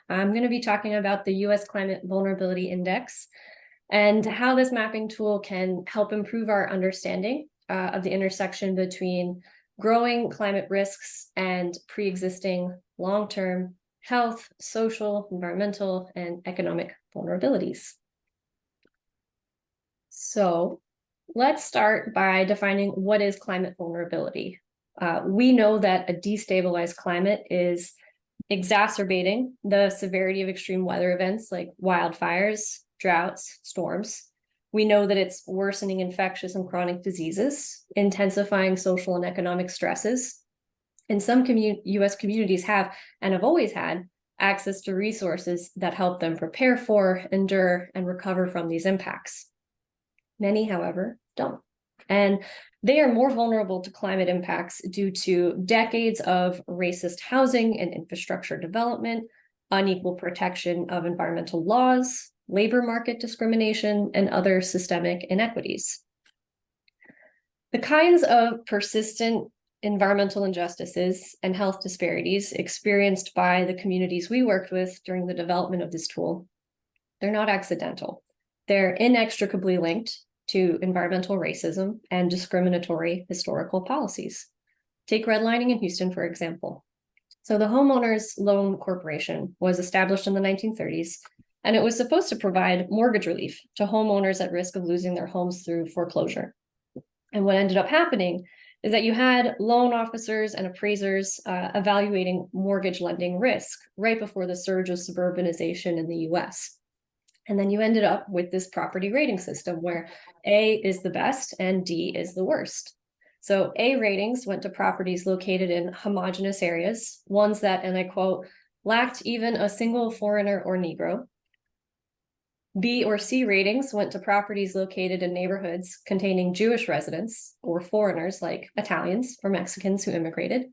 I'm going to be talking about the U.S. Climate Vulnerability Index and how this mapping tool can help improve our understanding of the intersection between growing climate risks and pre-existing long-term health, social, environmental, and economic vulnerabilities. So let's start by defining what is climate vulnerability. We know that a destabilized climate is exacerbating the severity of extreme weather events like wildfires, droughts, storms. We know that it's worsening infectious and chronic diseases, intensifying social and economic stresses. And some U.S. communities have and have always had access to resources that help them prepare for, endure, and recover from these impacts. Many, however, don't. And they are more vulnerable to climate impacts due to decades of racist housing and infrastructure development, unequal protection of environmental laws, labor market discrimination, and other systemic inequities. The kinds of persistent environmental injustices and health disparities experienced by the communities we worked with during the development of this tool, they're not accidental. They're inextricably linked to environmental racism and discriminatory historical policies. Take redlining in Houston, for example. So the Homeowners Loan Corporation was established in the 1930s, and it was supposed to provide mortgage relief to homeowners at risk of losing their homes through foreclosure. And what ended up happening is that you had loan officers and appraisers evaluating mortgage lending risk right before the surge of suburbanization in the US. And then you ended up with this property rating system where A is the best and D is the worst. So A ratings went to properties located in homogeneous areas, ones that, and I quote, lacked even a single foreigner or Negro. B or C ratings went to properties located in neighborhoods containing Jewish residents or foreigners like Italians or Mexicans who immigrated.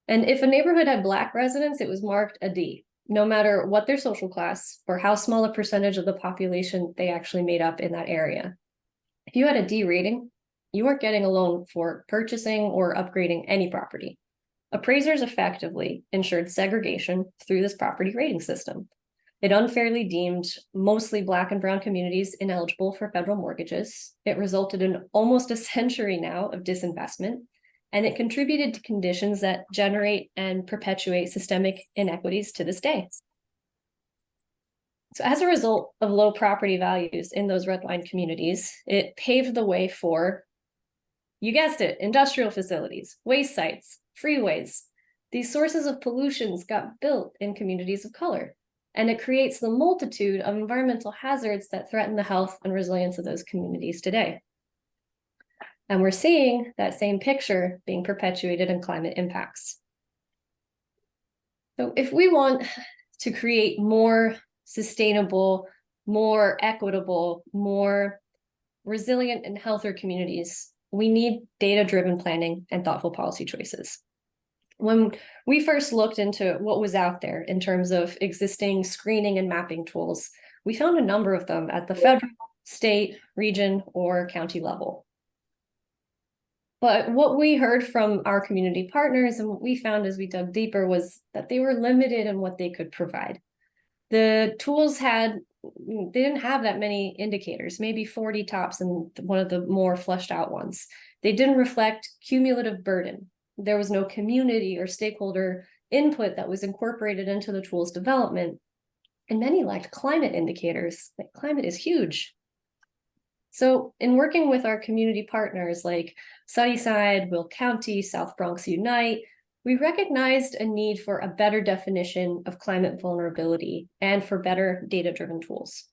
And if a neighborhood had Black residents, it was marked a D, no matter what their social class or how small a percentage of the population they actually made up in that area. If you had a D rating, you weren't getting a loan for purchasing or upgrading any property. Appraisers effectively ensured segregation through this property rating system. It unfairly deemed mostly Black and brown communities ineligible for federal mortgages. It resulted in almost a century now of disinvestment, and it contributed to conditions that generate and perpetuate systemic inequities to this day. So as a result of low property values in those redlined communities, it paved the way for, you guessed it, industrial facilities, waste sites, freeways. These sources of pollutions got built in communities of color, and it creates the multitude of environmental hazards that threaten the health and resilience of those communities today. And we're seeing that same picture being perpetuated in climate impacts. So if we want to create more sustainable, more equitable, more resilient and healthier communities, we need data-driven planning and thoughtful policy choices. When we first looked into what was out there in terms of existing screening and mapping tools, we found a number of them at the federal, state, region, or county level. But what we heard from our community partners and what we found as we dug deeper was that they were limited in what they could provide. The tools they didn't have that many indicators, maybe 40 tops and one of the more fleshed out ones. They didn't reflect cumulative burden. There was no community or stakeholder input that was incorporated into the tool's development. And many lacked climate indicators. Like, climate is huge. So in working with our community partners like Sunnyside, Will County, South Bronx Unite, we recognized a need for a better definition of climate vulnerability and for better data-driven tools.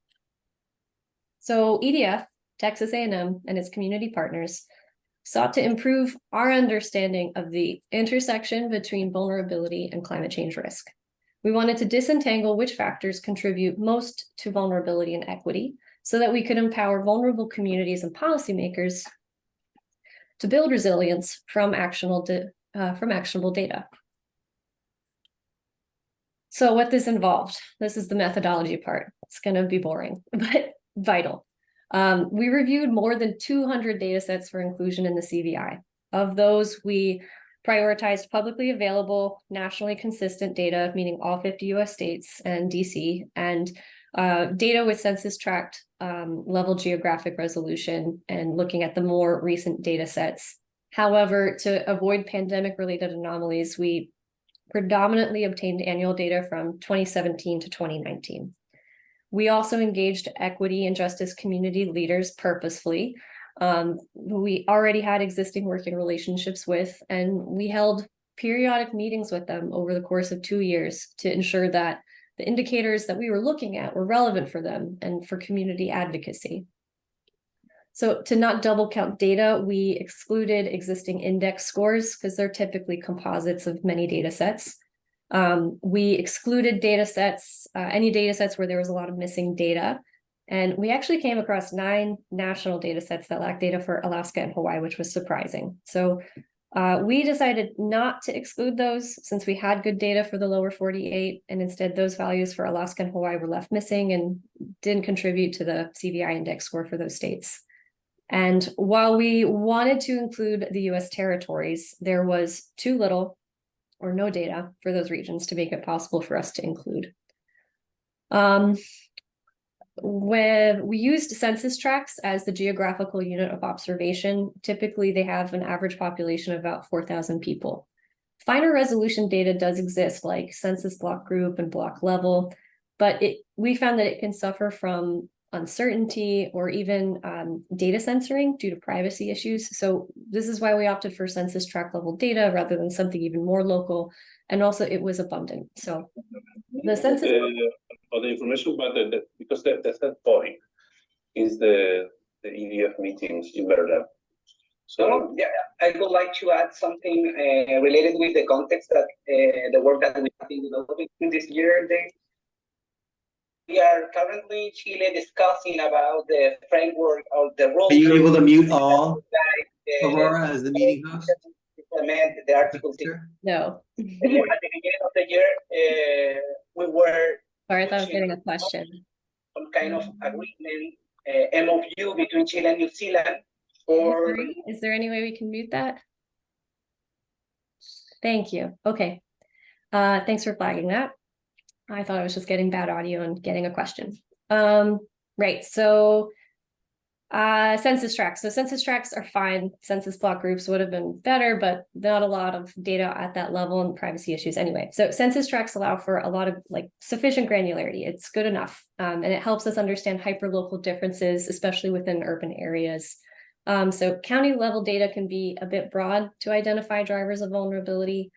So EDF, Texas A&M, and its community partners sought to improve our understanding of the intersection between vulnerability and climate change risk. We wanted to disentangle which factors contribute most to vulnerability and equity so that we could empower vulnerable communities and policymakers to build resilience from actionable data. So what this involved, this is the methodology part. It's going to be boring, but vital. We reviewed more than 200 data sets for inclusion in the CVI. Of those, we prioritized publicly available, nationally consistent data, meaning all 50 US states and DC, and data with census tract level geographic resolution and looking at the more recent data sets. However, to avoid pandemic-related anomalies, we predominantly obtained annual data from 2017 to 2019. We also engaged equity and justice community leaders purposefully, who we already had existing working relationships with, and we held periodic meetings with them over the course of 2 years to ensure that the indicators that we were looking at were relevant for them and for community advocacy. So to not double count data, we excluded existing index scores because they're typically composites of many data sets. We excluded data sets, any data sets where there was a lot of missing data. And we actually came across 9 national data sets that lacked data for Alaska and Hawaii, which was surprising. So we decided not to exclude those since we had good data for the lower 48, and instead those values for Alaska and Hawaii were left missing and didn't contribute to the CVI index score for those states. And while we wanted to include the US territories, there was too little or no data for those regions to make it possible for us to include. When we used census tracts as the geographical unit of observation, typically they have an average population of about 4,000 people. Finer resolution data does exist, like census block group and block level, but we found that it can suffer from uncertainty or even data censoring due to privacy issues. So this is why we opted for census tract level data rather than something even more local. And also it was abundant. So the census for the information, but because the third point is the EDF meetings in Maryland. So yeah, I would like to add something related with the context that the work that we have been developing in this year. We are currently in Chile discussing about the framework of the rules. Are you able to mute all, Aurora, as the meeting host? Implement the Article 6. No. At the beginning of the year, we were. Sorry, I thought I was getting a question. Some kind of agreement, MOU between Chile and New Zealand. Or is there any way we can mute that? Thank you. Okay. Thanks for flagging that. I thought I was just getting bad audio and getting a question. Right. So census tracts. So census tracts are fine. Census block groups would have been better, but not a lot of data at that level and privacy issues anyway. So census tracts allow for a lot of sufficient granularity. It's good enough. And it helps us understand hyperlocal differences, especially within urban areas. So county level data can be a bit broad to identify drivers of vulnerability.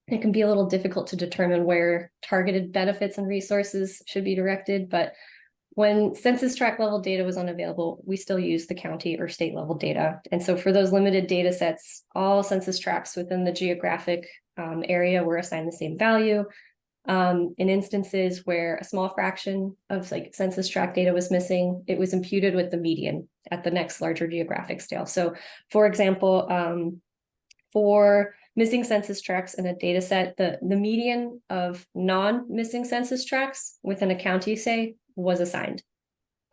It can be a little difficult to determine where targeted benefits and resources should be directed, but when census tract level data was unavailable, we still used the county or state level data. And so for those limited data sets, all census tracts within the geographic area were assigned the same value. In instances where a small fraction of census tract data was missing, it was imputed with the median at the next larger geographic scale. So for example, for missing census tracts in a data set, the median of non-missing census tracts within a county, say, was assigned.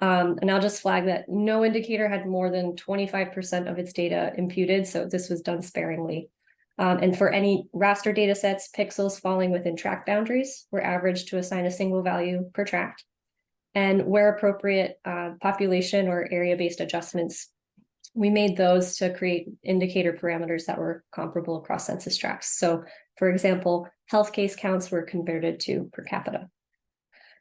And I'll just flag that no indicator had more than 25% of its data imputed, so this was done sparingly. And for any raster data sets, pixels falling within tract boundaries were averaged to assign a single value per tract. And where appropriate, population or area-based adjustments, we made those to create indicator parameters that were comparable across census tracts. So for example, health case counts were converted to per capita.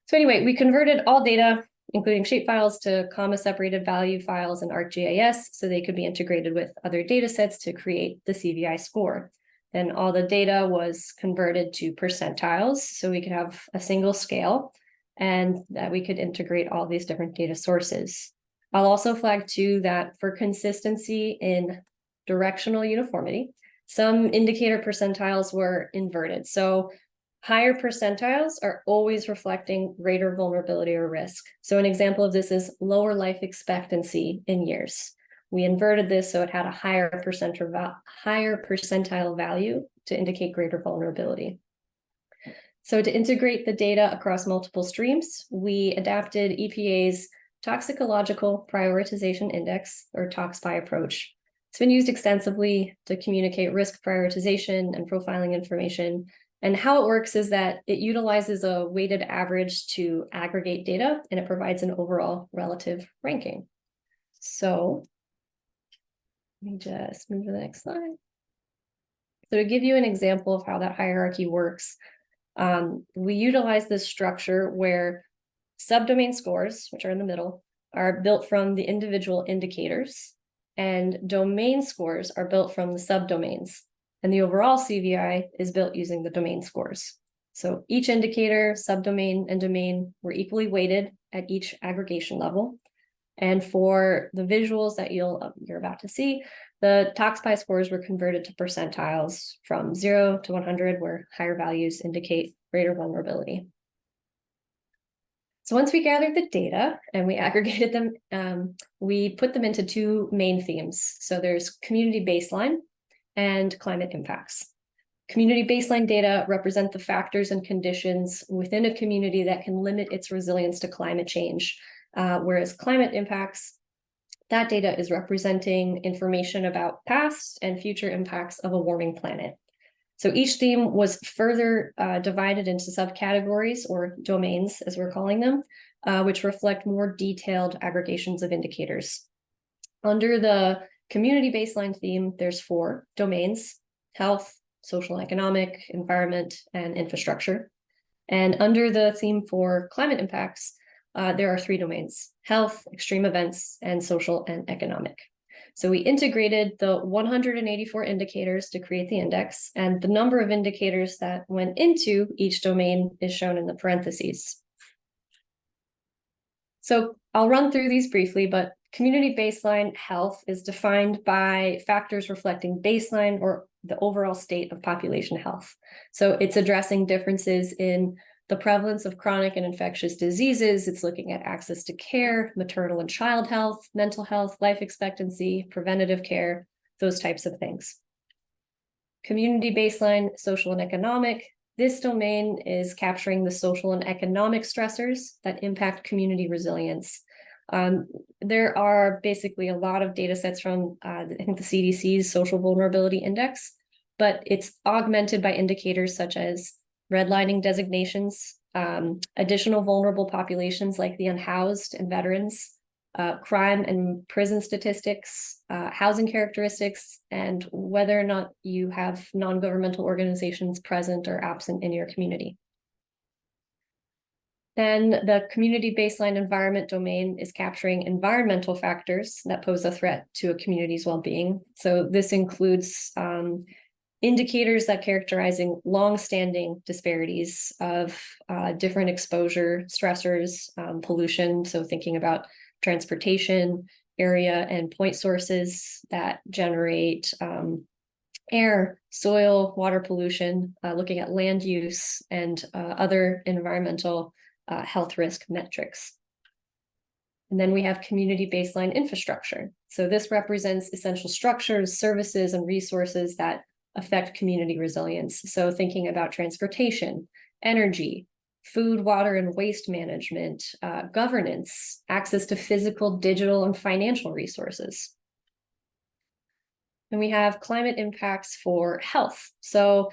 So anyway, we converted all data, including shapefiles, to comma-separated value files in ArcGIS so they could be integrated with other data sets to create the CVI score. Then all the data was converted to percentiles so we could have a single scale and that we could integrate all these different data sources. I'll also flag too that for consistency in directional uniformity, some indicator percentiles were inverted. So higher percentiles are always reflecting greater vulnerability or risk. So an example of this is lower life expectancy in years. We inverted this so it had a higher percentile value to indicate greater vulnerability. So to integrate the data across multiple streams, we adapted EPA's Toxicological Prioritization Index, or ToxPi approach. It's been used extensively to communicate risk prioritization and profiling information. And how it works is that it utilizes a weighted average to aggregate data, and it provides an overall relative ranking. So let me just move to the next slide. So to give you an example of how that hierarchy works, we utilize this structure where subdomain scores, which are in the middle, are built from the individual indicators, and domain scores are built from the subdomains. And the overall CVI is built using the domain scores. So each indicator, subdomain, and domain were equally weighted at each aggregation level. And for the visuals that you're about to see, the ToxPy scores were converted to percentiles from 0 to 100, where higher values indicate greater vulnerability. So once we gathered the data and we aggregated them, we put them into two main themes. So there's community baseline and climate impacts. Community baseline data represent the factors and conditions within a community that can limit its resilience to climate change, whereas climate impacts, that data is representing information about past and future impacts of a warming planet. So each theme was further divided into subcategories or domains, as we're calling them, which reflect more detailed aggregations of indicators. Under the community baseline theme, there's 4 domains: health, social and economic, environment, and infrastructure. And under the theme for climate impacts, there are 3 domains: health, extreme events, and social and economic. So we integrated the 184 indicators to create the index, and the number of indicators that went into each domain is shown in the parentheses. So I'll run through these briefly, but community baseline health is defined by factors reflecting baseline or the overall state of population health. So it's addressing differences in the prevalence of chronic and infectious diseases. It's looking at access to care, maternal and child health, mental health, life expectancy, preventative care, those types of things. Community baseline, social and economic. This domain is capturing the social and economic stressors that impact community resilience. There are basically a lot of data sets from, I think, the CDC's Social Vulnerability Index, but it's augmented by indicators such as redlining designations, additional vulnerable populations like the unhoused and veterans, crime and prison statistics, housing characteristics, and whether or not you have non-governmental organizations present or absent in your community. Then the community baseline environment domain is capturing environmental factors that pose a threat to a community's well-being. So this includes indicators that characterizing long-standing disparities of different exposure stressors, pollution. So thinking about transportation, area and point sources that generate air, soil, water pollution, looking at land use and other environmental health risk metrics. And then we have community baseline infrastructure. So this represents essential structures, services, and resources that affect community resilience. So thinking about transportation, energy, food, water, and waste management, governance, access to physical, digital, and financial resources. And we have climate impacts for health. So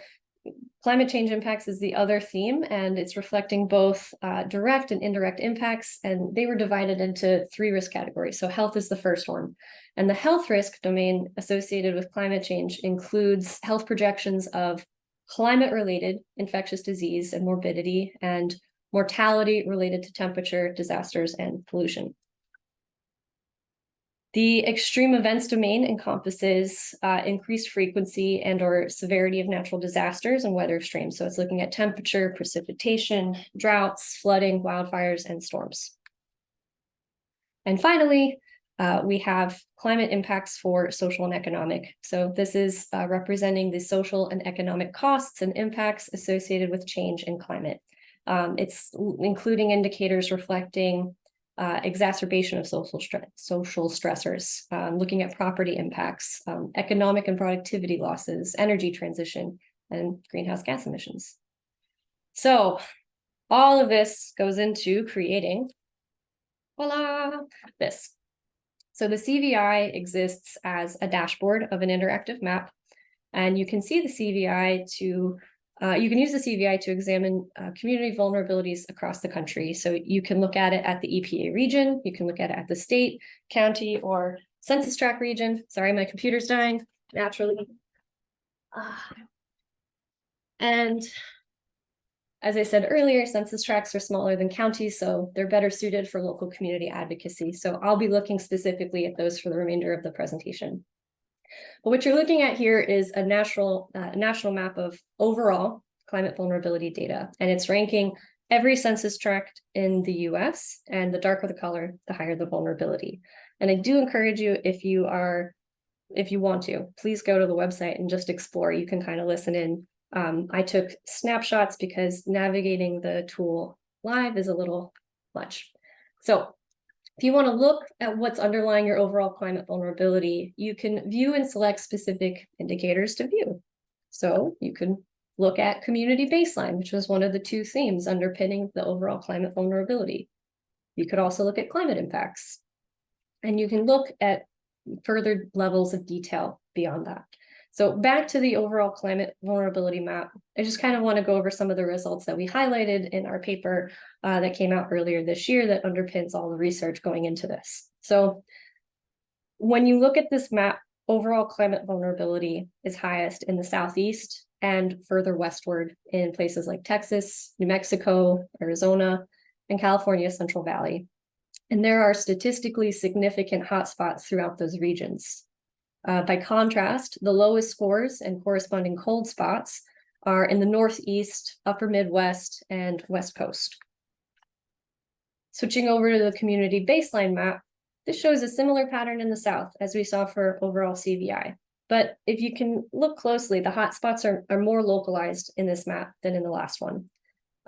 climate change impacts is the other theme, and it's reflecting both direct and indirect impacts, and they were divided into 3 risk categories. So health is the first one. And the health risk domain associated with climate change includes health projections of climate-related infectious disease and morbidity and mortality related to temperature, disasters, and pollution. The extreme events domain encompasses increased frequency and or severity of natural disasters and weather extremes. So it's looking at temperature, precipitation, droughts, flooding, wildfires, and storms. And finally, we have climate impacts for social and economic. So this is representing the social and economic costs and impacts associated with change in climate. It's including indicators reflecting exacerbation of social stressors, looking at property impacts, economic and productivity losses, energy transition, and greenhouse gas emissions. So all of this goes into creating, voila, this. So the CVI exists as a dashboard of an interactive map, and you can see the CVI to you can use the CVI to examine community vulnerabilities across the country. So you can look at it at the EPA region, you can look at it at the state, county, or census tract region. Sorry, my computer's dying naturally. And as I said earlier, census tracts are smaller than counties, so they're better suited for local community advocacy. So I'll be looking specifically at those for the remainder of the presentation. But what you're looking at here is a national map of overall climate vulnerability data, and it's ranking every census tract in the US, and the darker the color, the higher the vulnerability. And I do encourage you, if you want to, please go to the website and just explore. You can kind of listen in. I took snapshots because navigating the tool live is a little much. So if you want to look at what's underlying your overall climate vulnerability, you can view and select specific indicators to view. So you can look at community baseline, which was one of the two themes underpinning the overall climate vulnerability. You could also look at climate impacts, and you can look at further levels of detail beyond that. So back to the overall climate vulnerability map, I just kind of want to go over some of the results that we highlighted in our paper that came out earlier this year that underpins all the research going into this. So when you look at this map, overall climate vulnerability is highest in the Southeast and further westward in places like Texas, New Mexico, Arizona, and California's Central Valley. And there are statistically significant hotspots throughout those regions. By contrast, the lowest scores and corresponding cold spots are in the Northeast, Upper Midwest, and West Coast. Switching over to the community baseline map, this shows a similar pattern in the South as we saw for overall CVI. But if you can look closely, the hotspots are more localized in this map than in the last one.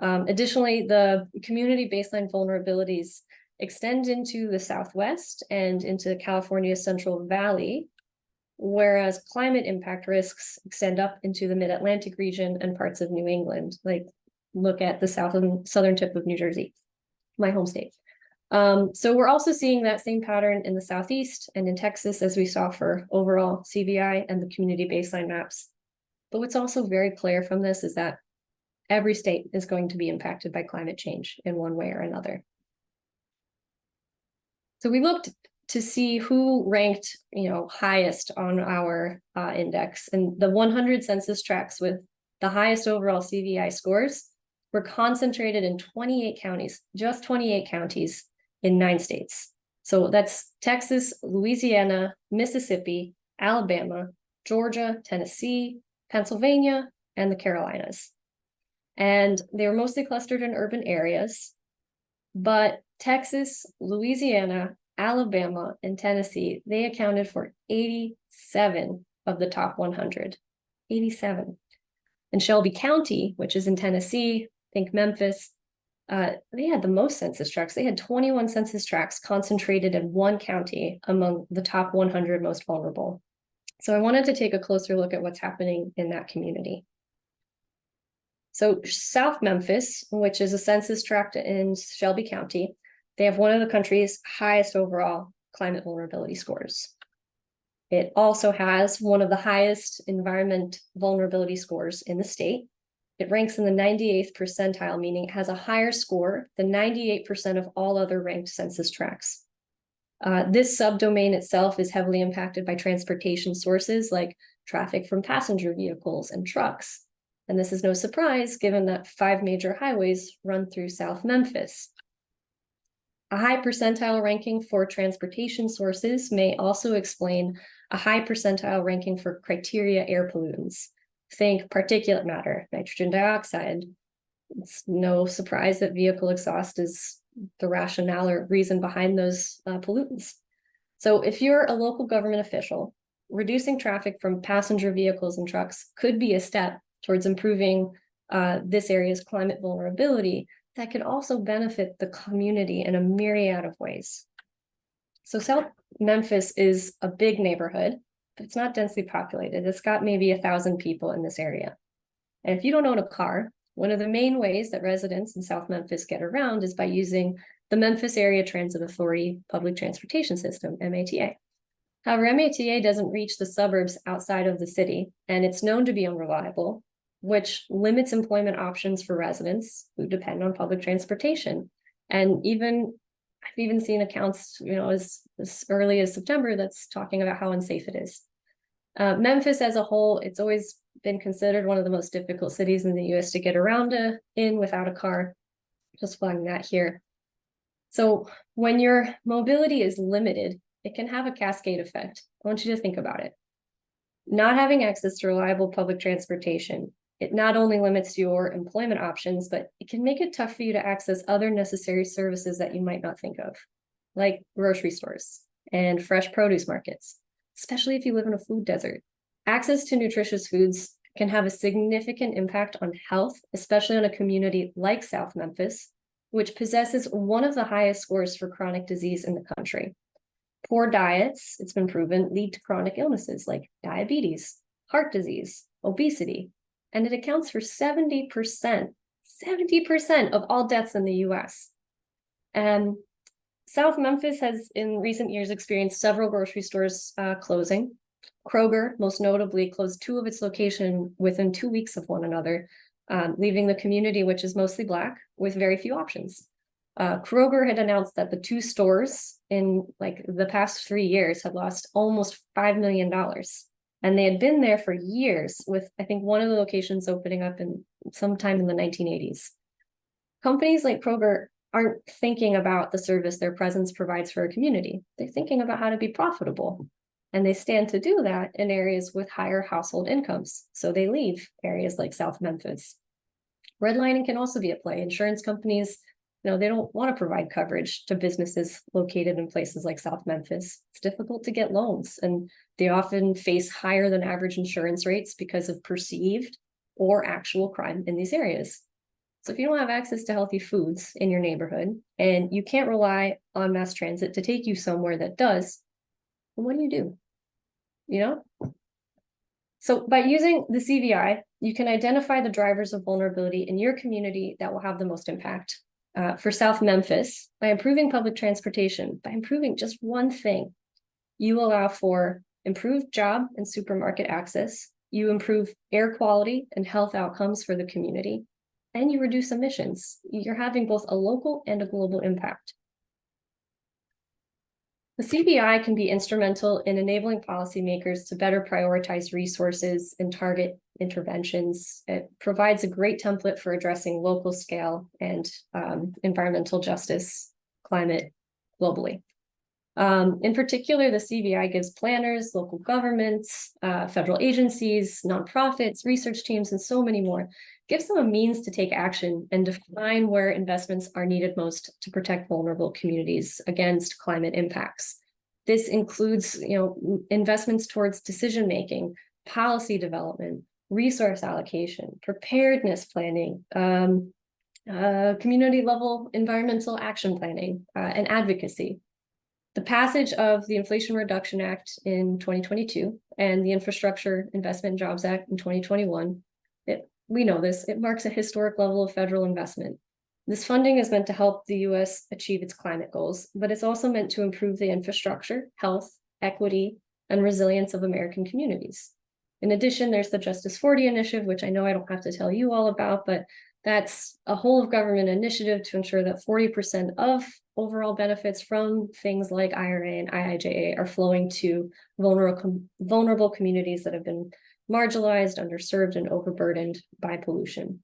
Additionally, the community baseline vulnerabilities extend into the Southwest and into California's Central Valley, whereas climate impact risks extend up into the mid-Atlantic region and parts of New England, like look at the southern tip of New Jersey, my home state. So we're also seeing that same pattern in the Southeast and in Texas as we saw for overall CVI and the community baseline maps. But what's also very clear from this is that every state is going to be impacted by climate change in one way or another. So we looked to see who ranked, highest on our index, and the 100 census tracts with the highest overall CVI scores were concentrated in 28 counties, just 28 counties in 9 states. So that's Texas, Louisiana, Mississippi, Alabama, Georgia, Tennessee, Pennsylvania, and the Carolinas. And they were mostly clustered in urban areas, but Texas, Louisiana, Alabama, and Tennessee, they accounted for 87 of the top 100. 87. And Shelby County, which is in Tennessee, think Memphis, they had the most census tracts. They had 21 census tracts concentrated in one county among the top 100 most vulnerable. So I wanted to take a closer look at what's happening in that community. So South Memphis, which is a census tract in Shelby County, they have one of the country's highest overall climate vulnerability scores. It also has one of the highest environment vulnerability scores in the state. It ranks in the 98th percentile, meaning it has a higher score than 98% of all other ranked census tracts. This subdomain itself is heavily impacted by transportation sources like traffic from passenger vehicles and trucks. And this is no surprise given that 5 major highways run through South Memphis. A high percentile ranking for transportation sources may also explain a high percentile ranking for criteria air pollutants. Think particulate matter, nitrogen dioxide. It's no surprise that vehicle exhaust is the rationale or reason behind those pollutants. So if you're a local government official, reducing traffic from passenger vehicles and trucks could be a step towards improving this area's climate vulnerability that could also benefit the community in a myriad of ways. So South Memphis is a big neighborhood, but it's not densely populated. It's got maybe 1,000 people in this area. And if you don't own a car, One of the main ways that residents in South Memphis get around is by using the Memphis Area Transit Authority public transportation system, MATA. However, MATA doesn't reach the suburbs outside of the city, and it's known to be unreliable, which limits employment options for residents who depend on public transportation. And I've even seen accounts, as early as September that's talking about how unsafe it is. Memphis as a whole, it's always been considered one of the most difficult cities in the US to get around in without a car. Just flagging that here. So when your mobility is limited, it can have a cascade effect. I want you to think about it. Not having access to reliable public transportation, it not only limits your employment options, but it can make it tough for you to access other necessary services that you might not think of, like grocery stores and fresh produce markets, especially if you live in a food desert. Access to nutritious foods can have a significant impact on health, especially on a community like South Memphis, which possesses one of the highest scores for chronic disease in the country. Poor diets, it's been proven, lead to chronic illnesses like diabetes, heart disease, obesity, and it accounts for 70% of all deaths in the US. And South Memphis has in recent years experienced several grocery stores closing. Kroger, most notably, closed 2 of its locations within 2 weeks of one another, leaving the community, which is mostly Black, with very few options. Kroger had announced that the 2 stores in the past 3 years had lost almost $5 million. And they had been there for years, with I think one of the locations opening up in sometime in the 1980s. Companies like Kroger aren't thinking about the service their presence provides for a community. They're thinking about how to be profitable. And they stand to do that in areas with higher household incomes. So they leave areas like South Memphis. Redlining can also be at play. Insurance companies, they don't want to provide coverage to businesses located in places like South Memphis. It's difficult to get loans, and they often face higher than average insurance rates because of perceived or actual crime in these areas. So if you don't have access to healthy foods in your neighborhood, and you can't rely on mass transit to take you somewhere that does, then what do? So by using the CVI, you can identify the drivers of vulnerability in your community that will have the most impact. For South Memphis, by improving public transportation, by improving just one thing, you allow for improved job and supermarket access, you improve air quality and health outcomes for the community, and you reduce emissions. You're having both a local and a global impact. The CVI can be instrumental in enabling policymakers to better prioritize resources and target interventions. It provides a great template for addressing local scale and environmental justice, climate globally. In particular, the CVI gives planners, local governments, federal agencies, nonprofits, research teams, and so many more, gives them a means to take action and define where investments are needed most to protect vulnerable communities against climate impacts. This includes, investments towards decision-making, policy development, resource allocation, preparedness planning, community-level environmental action planning, and advocacy. The passage of the Inflation Reduction Act in 2022 and the Infrastructure Investment and Jobs Act in 2021, we know this, it marks a historic level of federal investment. This funding is meant to help the US achieve its climate goals, but it's also meant to improve the infrastructure, health, equity, and resilience of American communities. In addition, there's the Justice 40 initiative, which I know I don't have to tell you all about, but that's a whole of government initiative to ensure that 40% of overall benefits from things like IRA and IIJA are flowing to vulnerable communities that have been marginalized, underserved, and overburdened by pollution.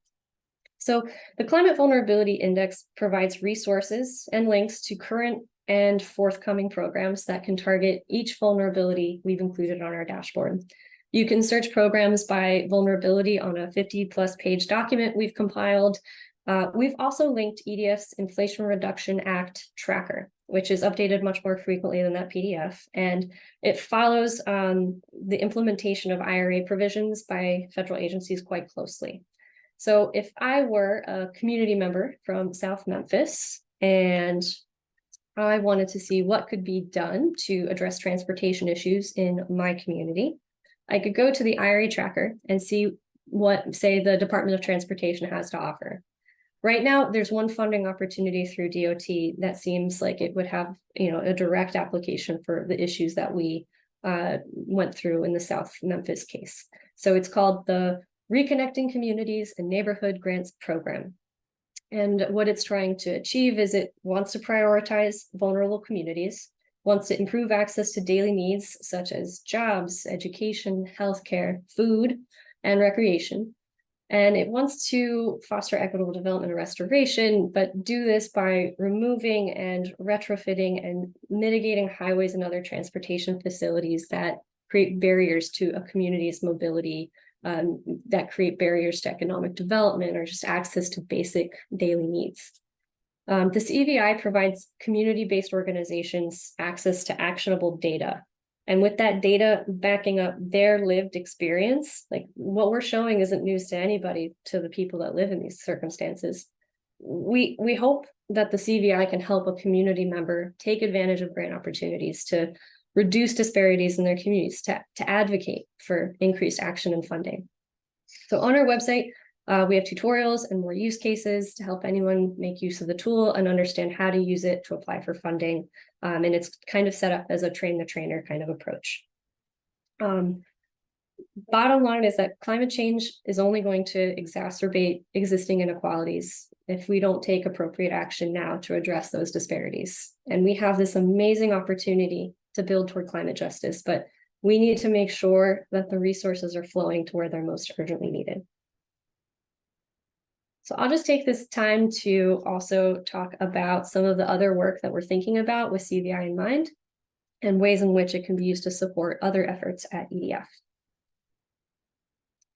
So the Climate Vulnerability Index provides resources and links to current and forthcoming programs that can target each vulnerability we've included on our dashboard. You can search programs by vulnerability on a 50+ page document we've compiled. We've also linked EDF's Inflation Reduction Act tracker, which is updated much more frequently than that PDF. And it follows the implementation of IRA provisions by federal agencies quite closely. So if I were a community member from South Memphis and I wanted to see what could be done to address transportation issues in my community, I could go to the IRA tracker and see what, say, the Department of Transportation has to offer. Right now, there's one funding opportunity through DOT that seems like it would have, a direct application for the issues that we went through in the South Memphis case. So it's called the Reconnecting Communities and Neighborhood Grants Program. And what it's trying to achieve is it wants to prioritize vulnerable communities, wants to improve access to daily needs such as jobs, education, healthcare, food, and recreation. And it wants to foster equitable development and restoration, but do this by removing and retrofitting and mitigating highways and other transportation facilities that create barriers to a community's mobility, that create barriers to economic development or just access to basic daily needs. This EVI provides community-based organizations access to actionable data. And with that data backing up their lived experience, like what we're showing isn't news to anybody, to the people that live in these circumstances. We hope that the CVI can help a community member take advantage of grant opportunities to reduce disparities in their communities, to advocate for increased action and funding. So on our website, we have tutorials and more use cases to help anyone make use of the tool and understand how to use it to apply for funding. And it's kind of set up as a train the trainer kind of approach. Bottom line is that climate change is only going to exacerbate existing inequalities if we don't take appropriate action now to address those disparities. And we have this amazing opportunity to build toward climate justice, but we need to make sure that the resources are flowing to where they're most urgently needed. So I'll just take this time to also talk about some of the other work that we're thinking about with CVI in mind and ways in which it can be used to support other efforts at EDF.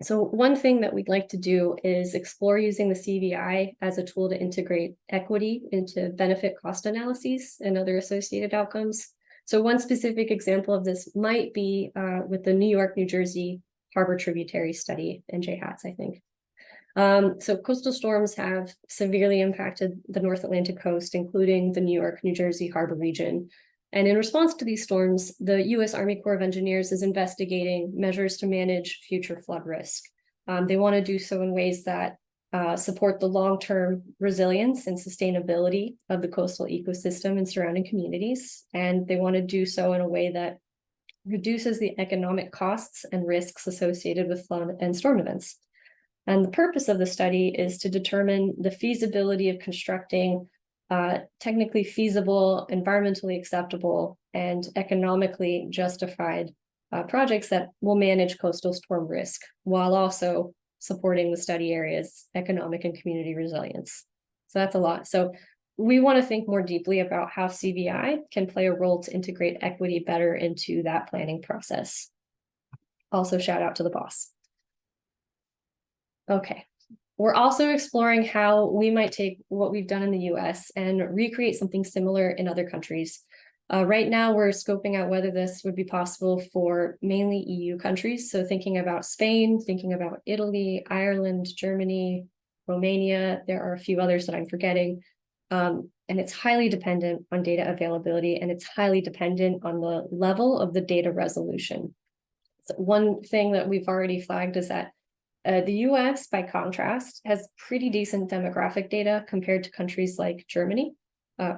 So one thing that we'd like to do is explore using the CVI as a tool to integrate equity into benefit cost analyses and other associated outcomes. So one specific example of this might be with the New York, New Jersey harbor tributary study, NJ-HATS, I think. So coastal storms have severely impacted the North Atlantic coast, including the New York, New Jersey harbor region. And in response to these storms, the U.S. Army Corps of Engineers is investigating measures to manage future flood risk. They want to do so in ways that support the long-term resilience and sustainability of the coastal ecosystem and surrounding communities. And they want to do so in a way that reduces the economic costs and risks associated with flood and storm events. And the purpose of the study is to determine the feasibility of constructing technically feasible, environmentally acceptable, and economically justified projects that will manage coastal storm risk while also supporting the study area's economic and community resilience. So that's a lot. So we want to think more deeply about how CVI can play a role to integrate equity better into that planning process. Also, shout out to the boss. Okay, we're also exploring how we might take what we've done in the US and recreate something similar in other countries. Right now, we're scoping out whether this would be possible for mainly EU countries. So thinking about Spain, thinking about Italy, Ireland, Germany, Romania, there are a few others that I'm forgetting. And it's highly dependent on data availability, and it's highly dependent on the level of the data resolution. So one thing that we've already flagged is that the US, by contrast, has pretty decent demographic data compared to countries like Germany.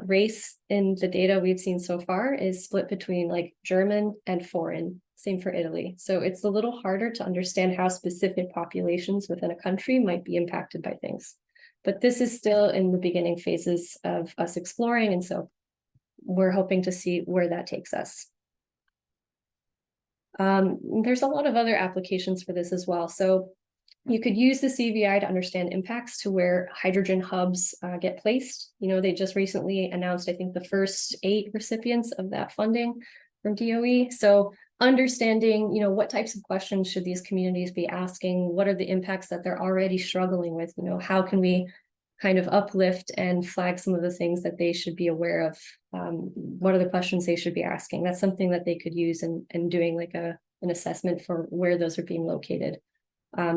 Race in the data we've seen so far is split between like German and foreign, same for Italy. So it's a little harder to understand how specific populations within a country might be impacted by things. But this is still in the beginning phases of us exploring, and so we're hoping to see where that takes us. There's a lot of other applications for this as well. So you could use the CVI to understand impacts to where hydrogen hubs get placed. They just recently announced, I think, the first 8 recipients of that funding from DOE. So understanding, what types of questions should these communities be asking? What are the impacts that they're already struggling with? How can we kind of uplift and flag some of the things that they should be aware of? What are the questions they should be asking? That's something that they could use in doing like an assessment for where those are being located.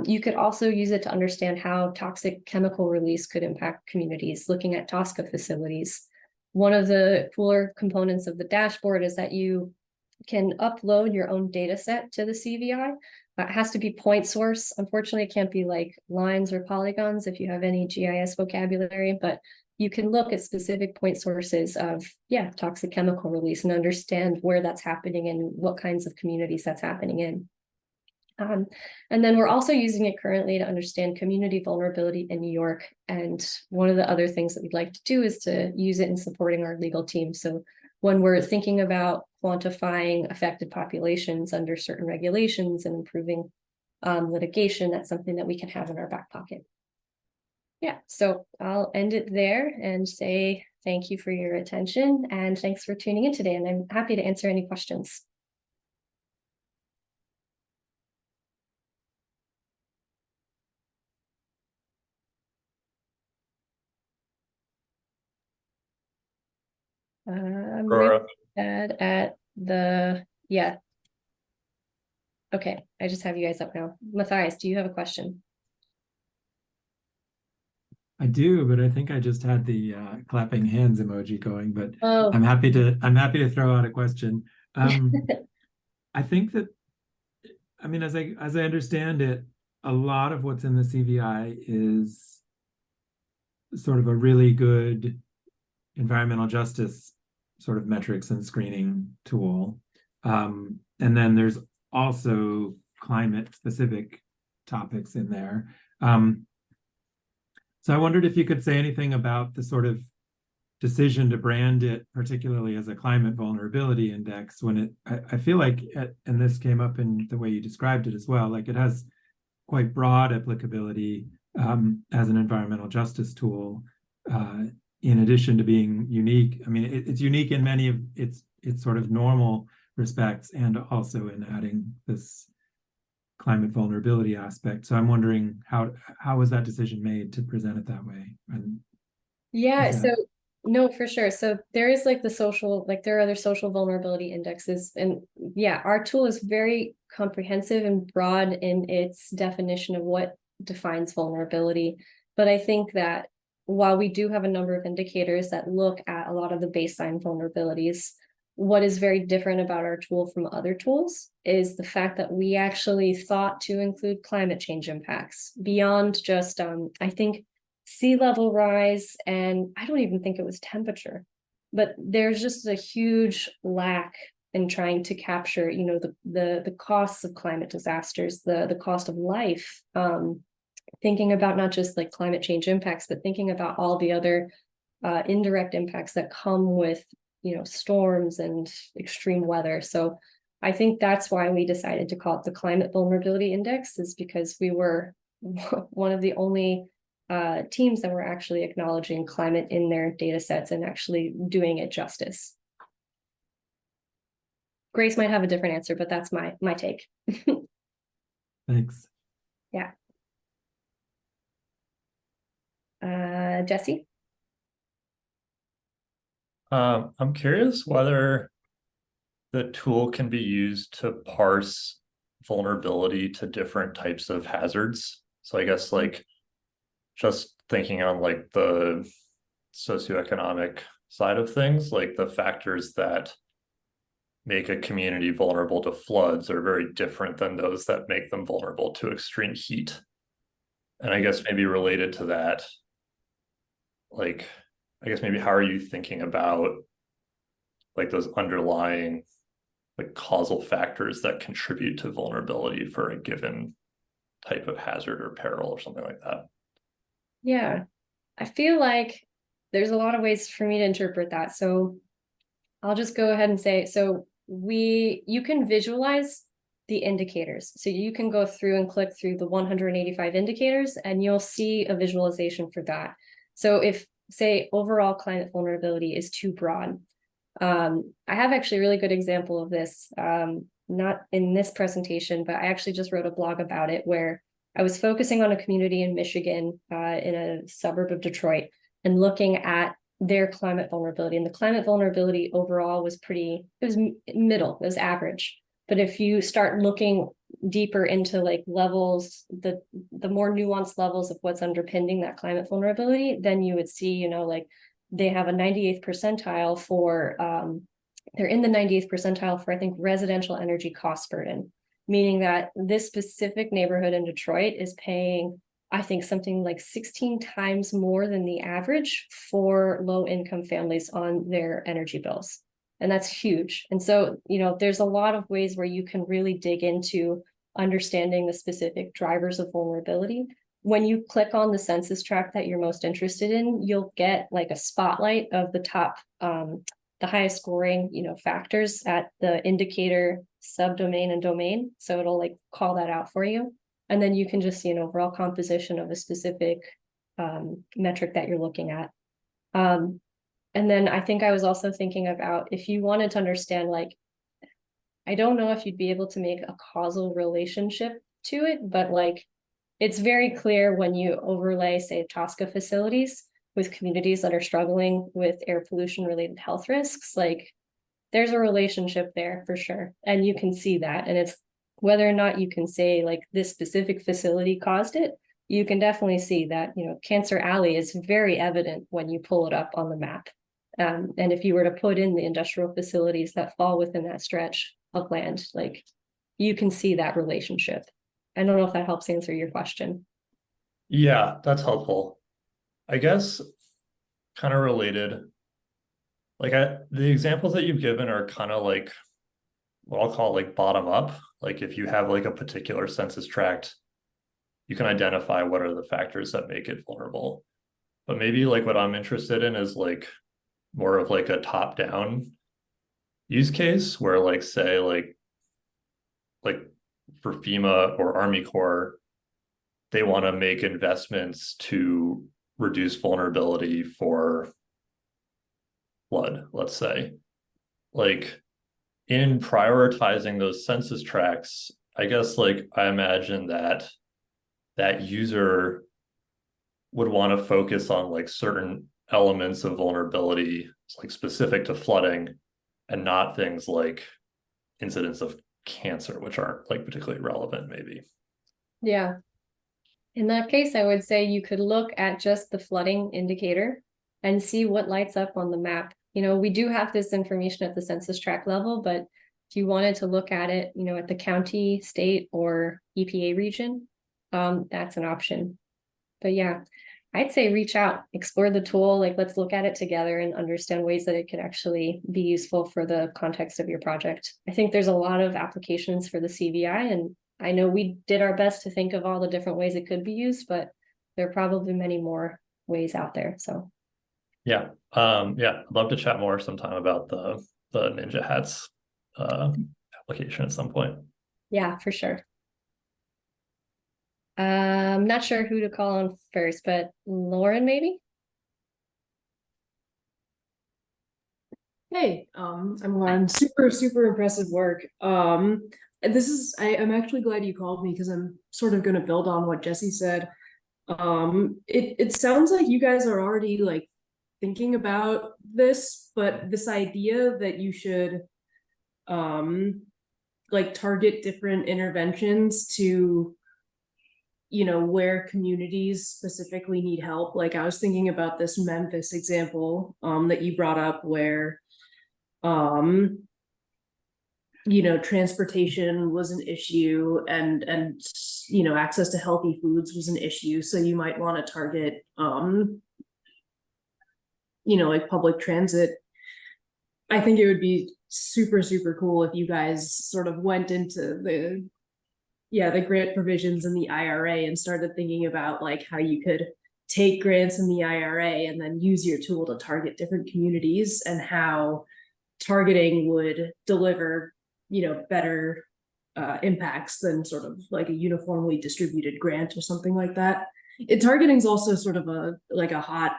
You could also use it to understand how toxic chemical release could impact communities, looking at TSCA facilities. One of the cooler components of the dashboard is that you can upload your own data set to the CVI. It has to be point source. Unfortunately, it can't be like lines or polygons if you have any GIS vocabulary, but you can look at specific point sources of, yeah, toxic chemical release and understand where that's happening and what kinds of communities that's happening in. And then we're also using it currently to understand community vulnerability in New York. And one of the other things that we'd like to do is to use it in supporting our legal team. So when we're thinking about quantifying affected populations under certain regulations and improving litigation, that's something that we can have in our back pocket. Yeah, so I'll end it there and say thank you for your attention and thanks for tuning in today. And I'm happy to answer any questions. I'm Aurora. at the, yeah. Okay, I just have you guys up now. Matthias, do you have a question? I do, but I think I just had the clapping hands emoji going, but Oh, I'm happy to throw out a question. I think that, I mean, as I understand it, a lot of what's in the CVI is sort of a really good environmental justice sort of metrics and screening tool. And then there's also climate specific topics in there. So I wondered if you could say anything about the sort of decision to brand it, particularly as a climate vulnerability index, when it, I feel like, and this came up in the way you described it as well, like it has quite broad applicability as an environmental justice tool, in addition to being unique. I mean, it's unique in many of its sort of normal respects, and also in adding this climate vulnerability aspect. So I'm wondering how was that decision made to present it that way? And yeah, that... so no, for sure. So there is like the social, like there are other social vulnerability indexes. And yeah, our tool is very comprehensive and broad in its definition of what defines vulnerability. But I think that while we do have a number of indicators that look at a lot of the baseline vulnerabilities, what is very different about our tool from other tools is the fact that we actually thought to include climate change impacts beyond just, I think, sea level rise, and I don't even think it was temperature, but there's just a huge lack in trying to capture, you know, the costs of climate disasters, the cost of life, thinking about not just like climate change impacts, but thinking about all the other indirect impacts that come with, you know, storms and extreme weather. So I think that's why we decided to call it the Climate Vulnerability Index, is because we were one of the only teams that were actually acknowledging climate in their data sets and actually doing it justice. Grace might have a different answer, but that's my take. Thanks. Yeah. Jesse? I'm curious whether the tool can be used to parse vulnerability to different types of hazards. So I guess like just thinking on like the socioeconomic side of things, like the factors that make a community vulnerable to floods are very different than those that make them vulnerable to extreme heat. And I guess maybe related to that, like, I guess maybe how are you thinking about like those underlying like causal factors that contribute to vulnerability for a given type of hazard or peril or something like that? Yeah, I feel like there's a lot of ways for me to interpret that. So I'll just go ahead and say, so you can visualize the indicators. So you can go through and click through the 185 indicators and you'll see a visualization for that. So if, say, overall climate vulnerability is too broad, I have actually a really good example of this, not in this presentation, but I actually just wrote a blog about it where I was focusing on a community in Michigan, in a suburb of Detroit, and looking at their climate vulnerability. And the climate vulnerability overall was it was middle, it was average. But if you start looking deeper into like levels, the more nuanced levels of what's underpinning that climate vulnerability, then you would see, you know, like they have a 98th percentile for, they're in the 98th percentile for, I think, residential energy cost burden. meaning that this specific neighborhood in Detroit is paying, I think, something like 16 times more than the average for low income families on their energy bills. And that's huge. And so, there's a lot of ways where you can really dig into understanding the specific drivers of vulnerability. When you click on the census tract that you're most interested in, you'll get like a spotlight of the top, the highest scoring, factors at the indicator, subdomain, and domain. So it'll like call that out for you. And then you can just see an overall composition of a specific metric that you're looking at. And then I think I was also thinking about if you wanted to understand, like, I don't know if you'd be able to make a causal relationship to it, but like, it's very clear when you overlay, say, TSCA facilities with communities that are struggling with air pollution related health risks, like there's a relationship there for sure. And you can see that. And it's whether or not you can say like this specific facility caused it, you can definitely see that, Cancer Alley is very evident when you pull it up on the map. And if you were to put in the industrial facilities that fall within that stretch of land, like you can see that relationship. I don't know if that helps answer your question. Yeah, that's helpful. I guess kind of related. Like the examples that you've given are kind of like what I'll call like bottom up. Like if you have like a particular census tract, you can identify what are the factors that make it vulnerable. But maybe like what I'm interested in is like more of like a top down use case where like say like for FEMA or Army Corps, they want to make investments to reduce vulnerability for flood, let's say. Like in prioritizing those census tracts, I guess like I imagine that user would want to focus on like certain elements of vulnerability, like specific to flooding, and not things like incidents of cancer, which aren't like particularly relevant, maybe. Yeah. In that case, I would say you could look at just the flooding indicator and see what lights up on the map. We do have this information at the census tract level, but if you wanted to look at it, at the county, state, or EPA region, that's an option. But yeah, I'd say reach out, explore the tool, like let's look at it together and understand ways that it could actually be useful for the context of your project. I think there's a lot of applications for the CVI, and I know we did our best to think of all the different ways it could be used, but there are probably many more ways out there. So yeah, I'd love to chat more sometime about the Ninja Hats application at some point. Yeah, for sure. I'm not sure who to call on first, but Lauren, maybe? Hey, I'm Lauren. Super impressive work. I'm actually glad you called me because I'm sort of going to build on what Jesse said. It sounds like you guys are already like thinking about this, but this idea that you should like target different interventions to where communities specifically need help. Like I was thinking about this Memphis example that you brought up where transportation was an issue and access to healthy foods was an issue. So you might want to target like public transit. I think it would be super cool if you guys sort of went into the grant provisions in the IRA and started thinking about like how you could take grants in the IRA and then use your tool to target different communities and how targeting would deliver, better impacts than sort of like a uniformly distributed grant or something like that. Targeting is also sort of a hot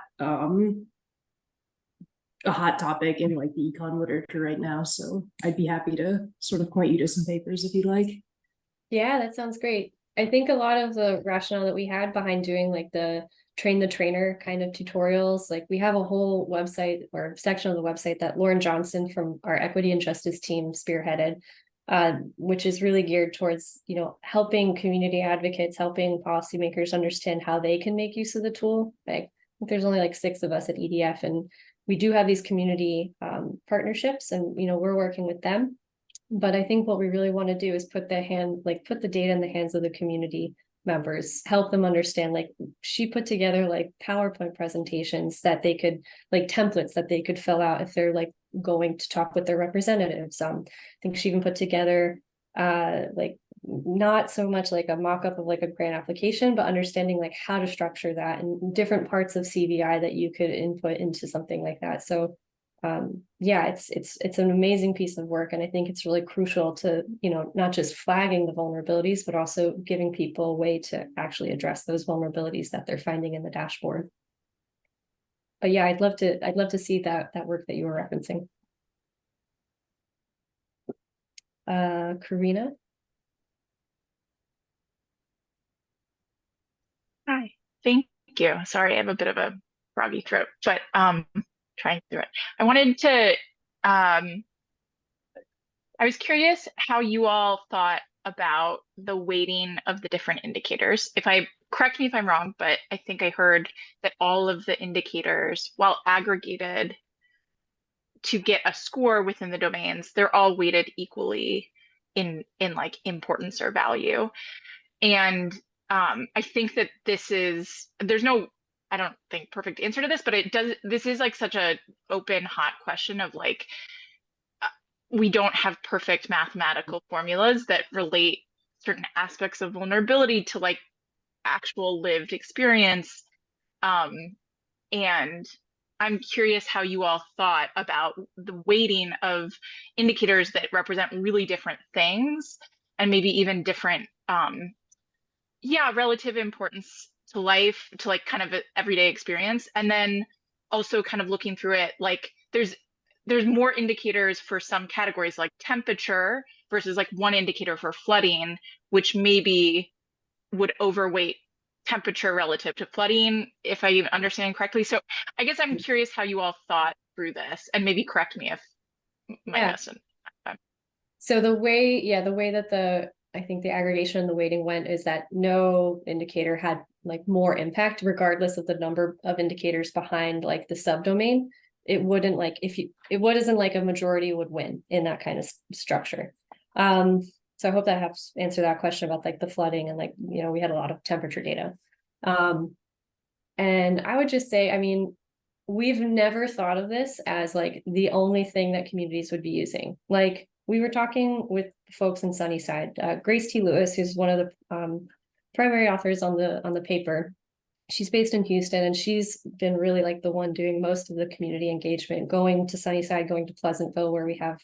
topic in like the econ literature right now. So I'd be happy to sort of point you to some papers if you'd like. Yeah, that sounds great. I think a lot of the rationale that we had behind doing like the train the trainer kind of tutorials, like we have a whole website or section of the website that Lauren Johnson from our equity and justice team spearheaded, which is really geared towards, helping community advocates, helping policymakers understand how they can make use of the tool. Like I think there's only like 6 of us at EDF, and we do have these community partnerships, and we're working with them. But I think what we really want to do is put the data in the hands of the community members, help them understand, like she put together like PowerPoint presentations that they could, like templates that they could fill out if they're like going to talk with their representatives. I think she even put together like not so much like a mock-up of like a grant application, but understanding like how to structure that and different parts of CVI that you could input into something like that. So yeah, it's an amazing piece of work, and I think it's really crucial to, you know, not just flagging the vulnerabilities, but also giving people a way to actually address those vulnerabilities that they're finding in the dashboard. But yeah, I'd love to see that work that you were referencing. Karina. Hi, thank you. Sorry, I have a bit of a froggy throat, but trying through it. I wanted to I was curious how you all thought about the weighting of the different indicators. Correct me if I'm wrong, but I think I heard that all of the indicators, while aggregated to get a score within the domains, they're all weighted equally in like importance or value. And I think that there's no, I don't think perfect answer to this, but this is like such a open, hot question of like, we don't have perfect mathematical formulas that relate certain aspects of vulnerability to like actual lived experience. And I'm curious how you all thought about the weighting of indicators that represent really different things and maybe even different relative importance to life, to like kind of an everyday experience. And then also kind of looking through it, like there's more indicators for some categories like temperature versus like one indicator for flooding, which maybe would overweight temperature relative to flooding, if I even understand correctly. So I guess I'm curious how you all thought through this, and maybe correct me if my guess. So the way that I think the aggregation and the weighting went is that no indicator had like more impact, regardless of the number of indicators behind like the subdomain. It wouldn't like it wasn't like a majority would win in that kind of structure. So I hope that helps answer that question about like the flooding and like, you know, we had a lot of temperature data. And I would just say, I mean, we've never thought of this as like the only thing that communities would be using. Like we were talking with folks in Sunnyside, Grace T. Lewis, who's one of the primary authors on the paper. She's based in Houston, and she's been really like the one doing most of the community engagement, going to Sunnyside, going to Pleasantville, where we have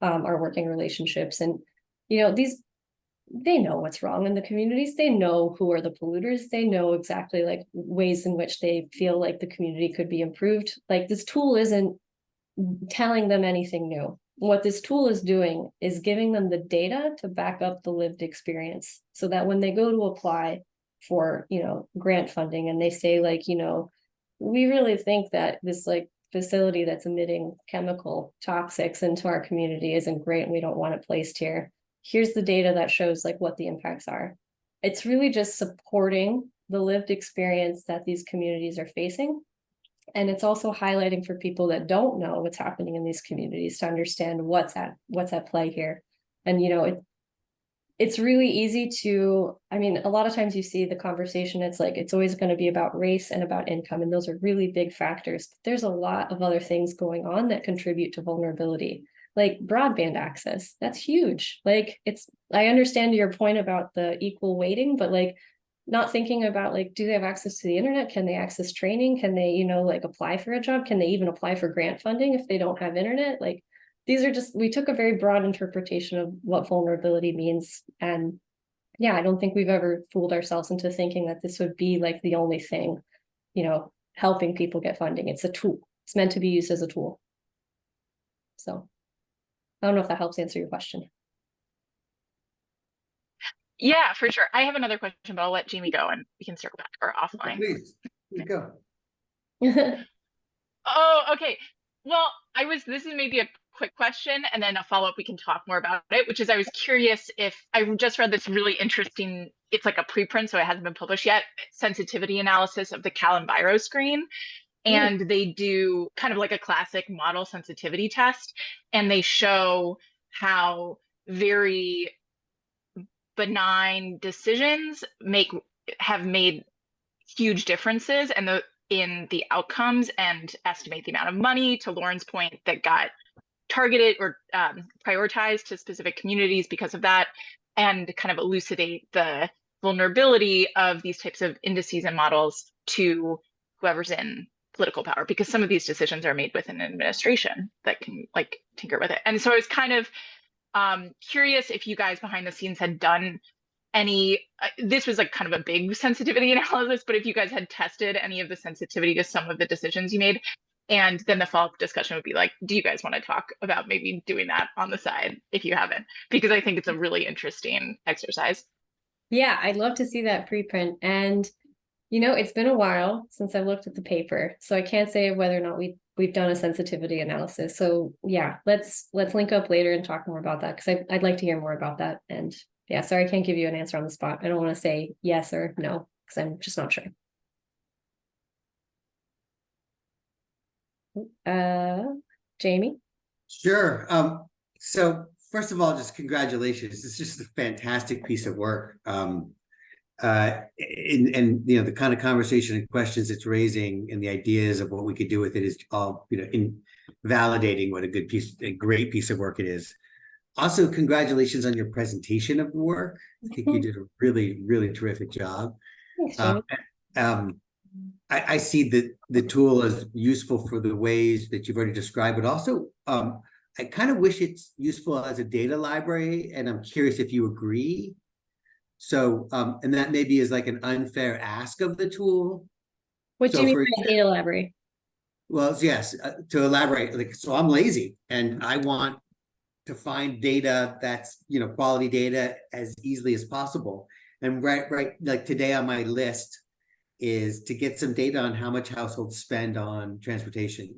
our working relationships. And, you know, they know what's wrong in the communities. They know who are the polluters. They know exactly like ways in which they feel like the community could be improved. Like this tool isn't telling them anything new. What this tool is doing is giving them the data to back up the lived experience, so that when they go to apply for, you know, grant funding and they say like, you know, we really think that this like facility that's emitting chemical toxics into our community isn't great and we don't want it placed here. Here's the data that shows like what the impacts are. It's really just supporting the lived experience that these communities are facing. And it's also highlighting for people that don't know what's happening in these communities to understand what's at play here. And, you know, it's really easy to, I mean, a lot of times you see the conversation, it's like, it's always going to be about race and about income. And those are really big factors. But there's a lot of other things going on that contribute to vulnerability, like broadband access. That's huge. Like I understand your point about the equal weighting, but like not thinking about like, do they have access to the internet? Can they access training? Can they, you know, like apply for a job? Can they even apply for grant funding if they don't have internet? Like, these are just, we took a very broad interpretation of what vulnerability means. And yeah, I don't think we've ever fooled ourselves into thinking that this would be like the only thing, you know, helping people get funding. It's a tool. It's meant to be used as a tool. So I don't know if that helps answer your question. Yeah, for sure. I have another question, but I'll let Jamie go and we can circle back or offline. Please, you go. Oh, okay. Well, this is maybe a quick question and then a follow-up, we can talk more about it, which is I was curious if I just read this really interesting, it's like a preprint, so it hasn't been published yet, sensitivity analysis of the CalEnviro screen. And they do kind of like a classic model sensitivity test. And they show how very benign decisions have made huge differences in the outcomes, and estimate the amount of money, to Lauren's point, that got targeted or prioritized to specific communities because of that, and kind of elucidate the vulnerability of these types of indices and models to whoever's in political power, because some of these decisions are made within an administration that can like tinker with it. And so I was kind of curious if you guys behind the scenes had done any, this was like kind of a big sensitivity analysis, but if you guys had tested any of the sensitivity to some of the decisions you made. And then the follow-up discussion would be like, do you guys want to talk about maybe doing that on the side if you haven't? Because I think it's a really interesting exercise. Yeah, I'd love to see that preprint. And, you know, it's been a while since I've looked at the paper, so I can't say whether or not we've done a sensitivity analysis. So yeah, let's link up later and talk more about that, because I'd like to hear more about that. And yeah, sorry, I can't give you an answer on the spot. I don't want to say yes or no, because I'm just not sure. Jamie? Sure. So first of all, just congratulations. It's just a fantastic piece of work. And you know, the kind of conversation and questions it's raising and the ideas of what we could do with it is all, you know, in validating what a great piece of work it is. Also, congratulations on your presentation of the work. I think you did a really, really terrific job. Thanks, Jamie. I see the tool as useful for the ways that you've already described, but also I kind of wish it's useful as a data library, and I'm curious if you agree. So, and that maybe is like an unfair ask of the tool. What do you mean by data library? Well, yes, to elaborate, like, so I'm lazy and I want to find data that's, you know, quality data as easily as possible. And right, like today on my list is to get some data on how much households spend on transportation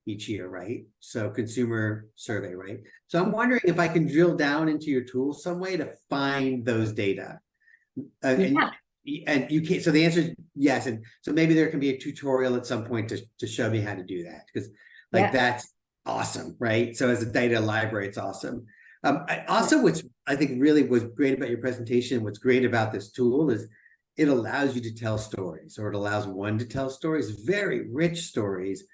each year, right? So consumer survey, right? So I'm wondering if I can drill down into your tool some way to find those data. Yeah. And you can't, so the answer is yes. And so maybe there can be a tutorial at some point to show me how to do that, because like that's awesome, right? So as a data library, it's awesome. What's I think really was great about your presentation, what's great about this tool is it allows you to tell stories, or it allows one to tell stories, very rich stories.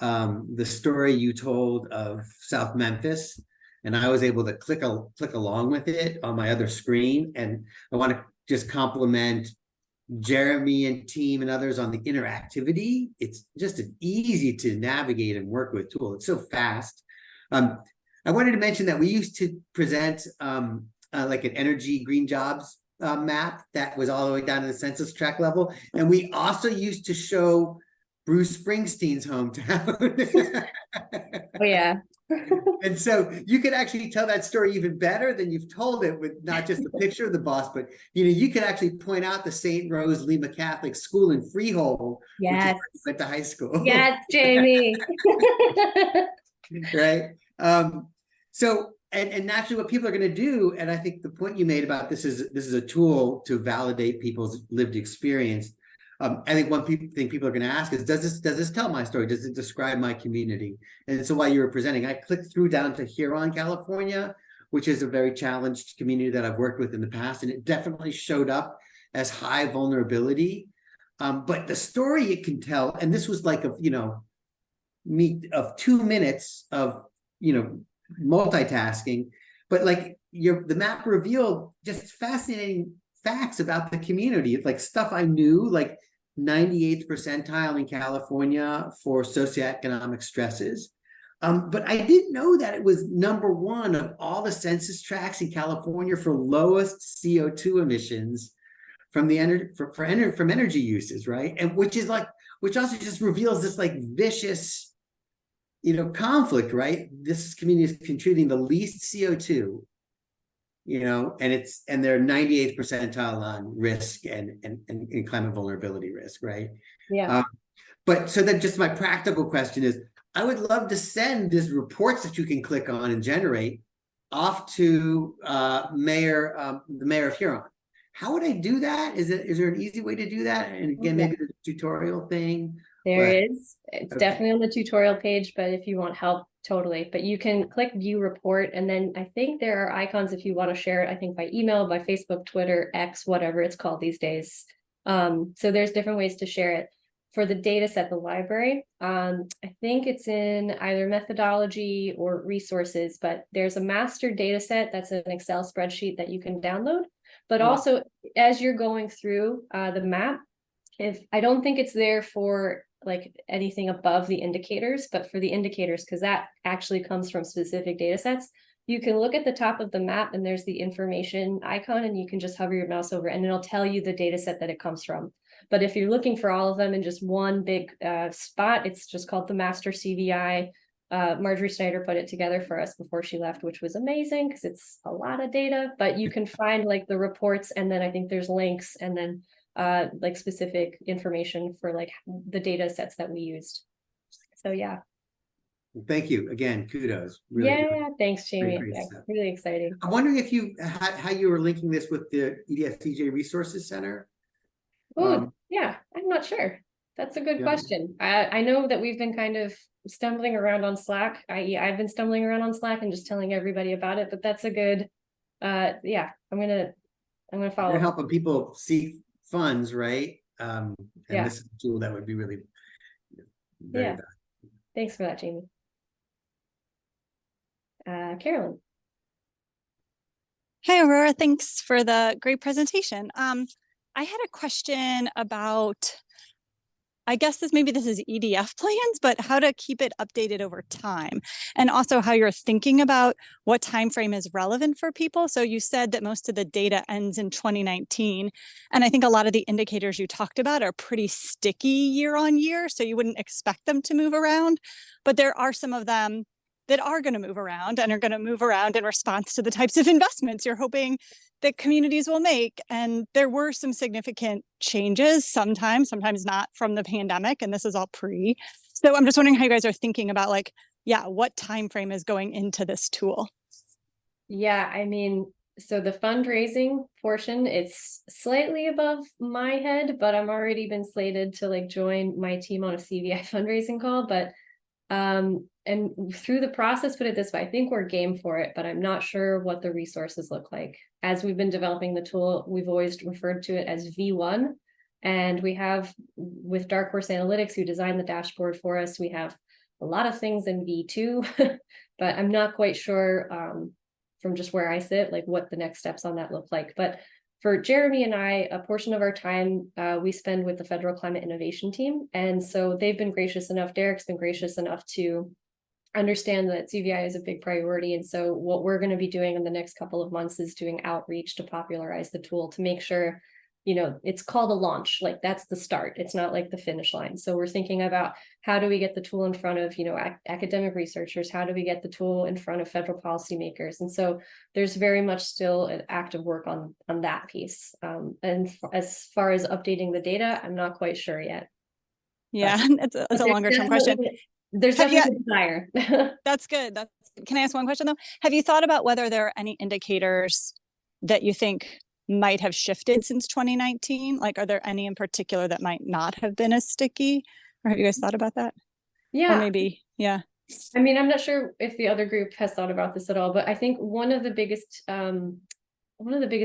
The story you told of South Memphis, and I was able to click along with it on my other screen. And I want to just compliment Jeremy and team and others on the interactivity. It's just an easy to navigate and work with tool. It's so fast. I wanted to mention that we used to present like an energy green jobs map that was all the way down to the census tract level. And we also used to show Bruce Springsteen's hometown. Oh yeah. And so you could actually tell that story even better than you've told it, with not just a picture of the boss, but you know, you could actually point out the St. Rose Lima Catholic School in Freehold, yes, which is where you went to high school. Yes, Jamie. Right. So and naturally what people are going to do, and I think the point you made about this is a tool to validate people's lived experience. I think one thing people are going to ask is, does this tell my story? Does it describe my community? And so while you were presenting, I clicked through down to Huron, California, which is a very challenged community that I've worked with in the past, and it definitely showed up as high vulnerability. But the story it can tell, and this was like of 2 minutes of multitasking, but like the map revealed just fascinating facts about the community. It's like stuff I knew, like 98th percentile in California for socioeconomic stresses. But I didn't know that it was #1 of all the census tracts in California for lowest CO2 emissions from the from energy uses, right? And which also just reveals this like vicious, conflict, right? This community is contributing the least CO2, and they're 98th percentile on risk and climate vulnerability risk, right? Yeah. But so then just my practical question is, I would love to send these reports that you can click on and generate off to the mayor of Huron. How would I do that? Is there an easy way to do that? And again, maybe the tutorial thing. There is. It's definitely on the tutorial page, but if you want help totally. But you can click view report, and then I think there are icons if you want to share it, I think by email, by Facebook, Twitter, X, whatever it's called these days. So there's different ways to share it. For the data set, the library, I think it's in either methodology or resources, but there's a master data set that's an Excel spreadsheet that you can download. But also, as you're going through the map, I don't think it's there for like anything above the indicators, but for the indicators, because that actually comes from specific data sets, you can look at the top of the map and there's the information icon, and you can just hover your mouse over and it'll tell you the data set that it comes from. But if you're looking for all of them in just one big spot, it's just called the master CVI. Marjorie Snyder put it together for us before she left, which was amazing because it's a lot of data, but you can find like the reports, and then I think there's links, and then like specific information for like the data sets that we used. So yeah. Thank you again. Kudos. Really Yeah, thanks, Jamie. great Yeah, stuff. really exciting. I'm wondering if you how you were linking this with the EDF-CJ Resources Center. Oh, yeah, I'm not sure. That's a good question. I know that we've been kind of stumbling around on Slack. I've been stumbling around on Slack and just telling everybody about it, but that's a good yeah, I'm gonna follow You're up. helping people seek funds, right? And Yeah. this is a tool that would be really very Yeah. valuable. Thanks for that, Jamie. Carolyn. Hi, Aurora. Thanks for the great presentation. I had a question about, I guess this is EDF plans, but how to keep it updated over time, and also how you're thinking about what time frame is relevant for people. So you said that most of the data ends in 2019, and I think a lot of the indicators you talked about are pretty sticky year on year, so you wouldn't expect them to move around, but there are some of them that are going to move around and are going to move around in response to the types of investments you're hoping that communities will make. And there were some significant changes, sometimes not, from the pandemic, and this is all pre. So I'm just wondering how you guys are thinking about, like, yeah, what time frame is going into this tool? Yeah, I mean, so the fundraising portion, it's slightly above my head, but I'm already been slated to like join my team on a CVI fundraising call. But and through the process, put it this way, I think we're game for it, but I'm not sure what the resources look like. As we've been developing the tool, we've always referred to it as V1. And we have, with Dark Horse Analytics, who designed the dashboard for us, we have a lot of things in V2, but I'm not quite sure from just where I sit, like what the next steps on that look like. But for Jeremy and I, a portion of our time we spend with the Federal Climate Innovation Team. And so they've been gracious enough, Derek's been gracious enough to understand that CVI is a big priority. And so what we're going to be doing in the next couple of months is doing outreach to popularize the tool, to make sure, you know, it's called a launch, like that's the start. It's not like the finish line. So we're thinking about how do we get the tool in front of, you know, academic researchers? How do we get the tool in front of federal policymakers? And so there's very much still an active work on that piece. And as far as updating the data, I'm not quite sure yet. Yeah, it's a longer term question. There's definitely a desire. That's good. Can I ask one question though? Have you thought about whether there are any indicators that you think might have shifted since 2019? Like, are there any in particular that might not have been as sticky? Or have you guys thought about that? Yeah. Or maybe, yeah. I mean, I'm not sure if the other group has thought about this at all, but I think one of the biggest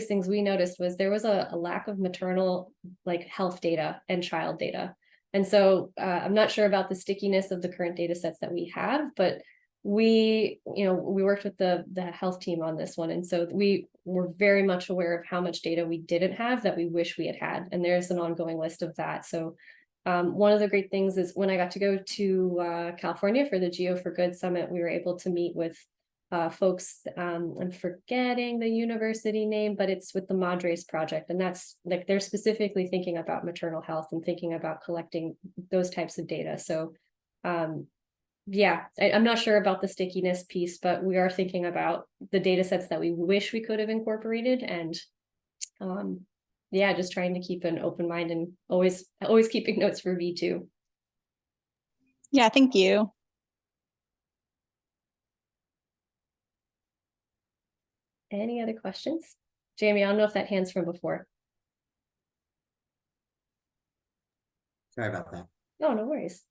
things we noticed was there was a lack of maternal like health data and child data. And so I'm not sure about the stickiness of the current data sets that we have, but we worked with the health team on this one. And so we were very much aware of how much data we didn't have that we wish we had had. And there's an ongoing list of that. So one of the great things is when I got to go to California for the Geo for Good Summit, we were able to meet with folks, I'm forgetting the university name, but it's with the Madres Project. And that's like, they're specifically thinking about maternal health and thinking about collecting those types of data. So yeah, I'm not sure about the stickiness piece, but we are thinking about the data sets that we wish we could have incorporated. And yeah, just trying to keep an open mind and always keeping notes for V2. Yeah, thank you. Any other questions? Jamie, I don't know if that hand's from before. Sorry about that. Oh, no worries.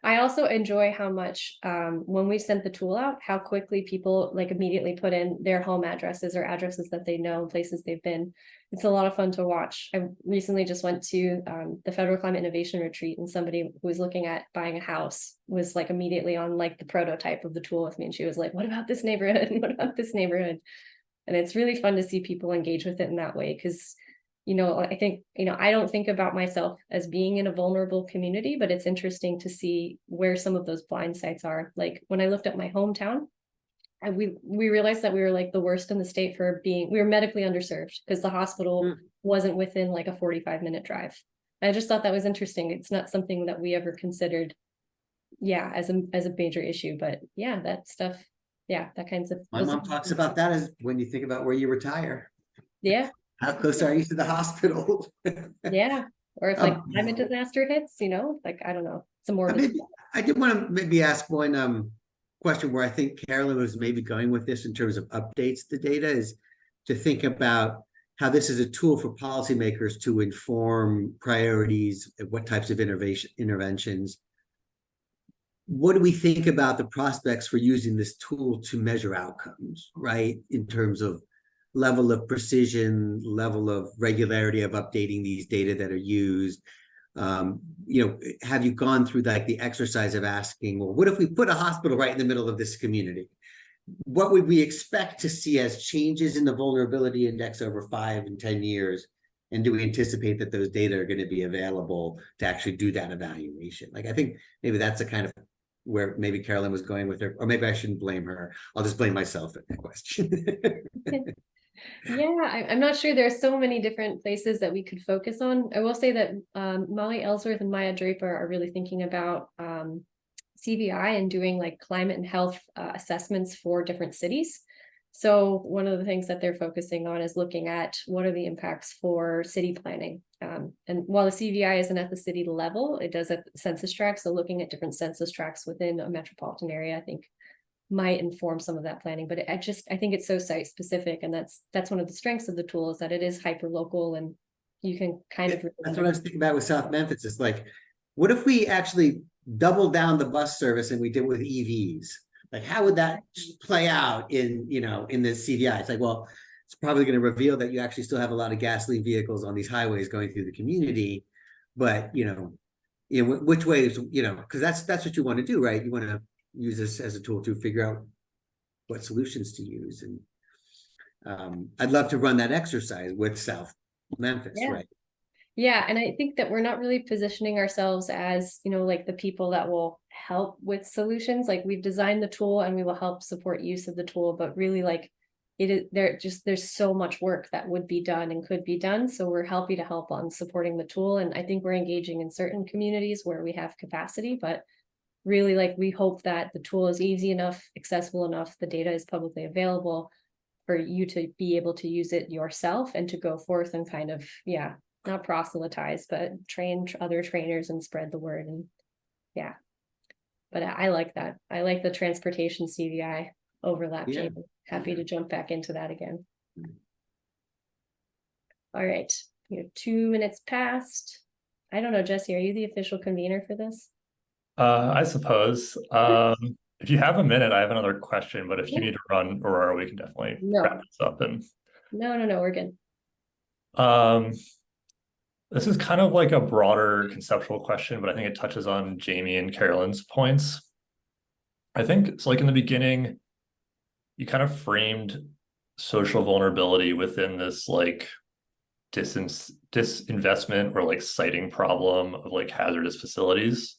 I also enjoy how much when we sent the tool out, how quickly people like immediately put in their home addresses or addresses that they know, places they've been. It's a lot of fun to watch. I recently just went to the Federal Climate Innovation Retreat, and somebody who was looking at buying a house was like immediately on like the prototype of the tool with me, and she was like, "What about this neighborhood? What about this neighborhood?" And it's really fun to see people engage with it in that way, because I think, I don't think about myself as being in a vulnerable community, but it's interesting to see where some of those blind sites are. Like when I looked at my hometown, we realized that we were like the worst in the state for we were medically underserved because the hospital wasn't within like a 45-minute drive. I just thought that was interesting. It's not something that we ever considered, as a major issue, but that stuff, that kinds of. My mom talks about that as when you think about where you retire. Yeah. How close are you to the hospital? Yeah. Or if like climate disaster hits, like, I don't know. It's a more. I did want to maybe ask one question where I think Carolyn was maybe going with this in terms of updates to data, is to think about how this is a tool for policymakers to inform priorities, what types of interventions. What do we think about the prospects for using this tool to measure outcomes, right? In terms of level of precision, level of regularity of updating these data that are used. Have you gone through like the exercise of asking, well, what if we put a hospital right in the middle of this community? What would we expect to see as changes in the vulnerability index over 5 and 10 years? And do we anticipate that those data are going to be available to actually do that evaluation? Like, I think maybe that's a kind of where maybe Carolyn was going with her, or maybe I shouldn't blame her. I'll just blame myself at that question. Yeah, I'm not sure. There are so many different places that we could focus on. I will say that Molly Ellsworth and Maya Draper are really thinking about CVI and doing like climate and health assessments for different cities. So one of the things that they're focusing on is looking at what are the impacts for city planning. And while the CVI isn't at the city level, it does at census tracts. So looking at different census tracts within a metropolitan area, I think might inform some of that planning. But I think it's so site specific, and that's one of the strengths of the tool, is that it is hyper local, and you can kind of. That's what I was thinking about with South Memphis. It's like, what if we actually doubled down the bus service and we did with EVs? Like, how would that play out in the CVI? It's like, well, it's probably going to reveal that you actually still have a lot of gasoline vehicles on these highways going through the community, but which ways, because that's what you want to do, right? You want to use this as a tool to figure out what solutions to use. And I'd love to run that exercise with South Memphis, right? Yeah, and I think that we're not really positioning ourselves as, like the people that will help with solutions. Like, we've designed the tool and we will help support use of the tool, but really, like, there's so much work that would be done and could be done. So we're happy to help on supporting the tool. And I think we're engaging in certain communities where we have capacity, but really, like, we hope that the tool is easy enough, accessible enough, the data is publicly available for you to be able to use it yourself and to go forth and kind of, not proselytize, but train other trainers and spread the word. And but I like that. I like the transportation CVI overlap. Yeah. Happy to jump back into that again. All right, 2 minutes past. I don't know, Jesse, are you the official convener for this? I suppose. If you have a minute, I have another question, but if you need to run, Aurora, we can definitely wrap this up. And no, we're good. This is kind of like a broader conceptual question, but I think it touches on Jamie and Carolyn's points. I think it's like in the beginning, you kind of framed social vulnerability within this like disinvestment or like siting problem of like hazardous facilities.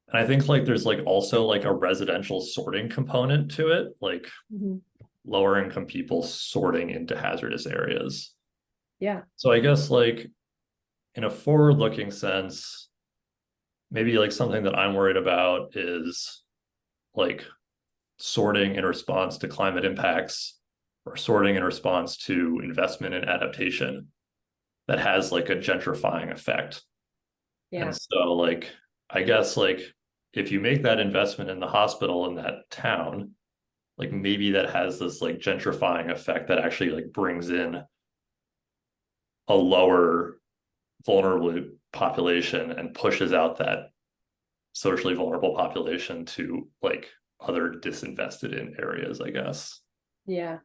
And I think like there's like also like a residential sorting component to it, like lower income people sorting into hazardous areas. Yeah. So I guess like in a forward-looking sense, maybe like something that I'm worried about is like sorting in response to climate impacts or sorting in response to investment and adaptation that has like a gentrifying effect. Yeah. And so like, I guess like if you make that investment in the hospital in that town, like maybe that has this like gentrifying effect that actually like brings in a lower vulnerable population and pushes out that socially vulnerable population to like other disinvested in areas, I guess. Yeah.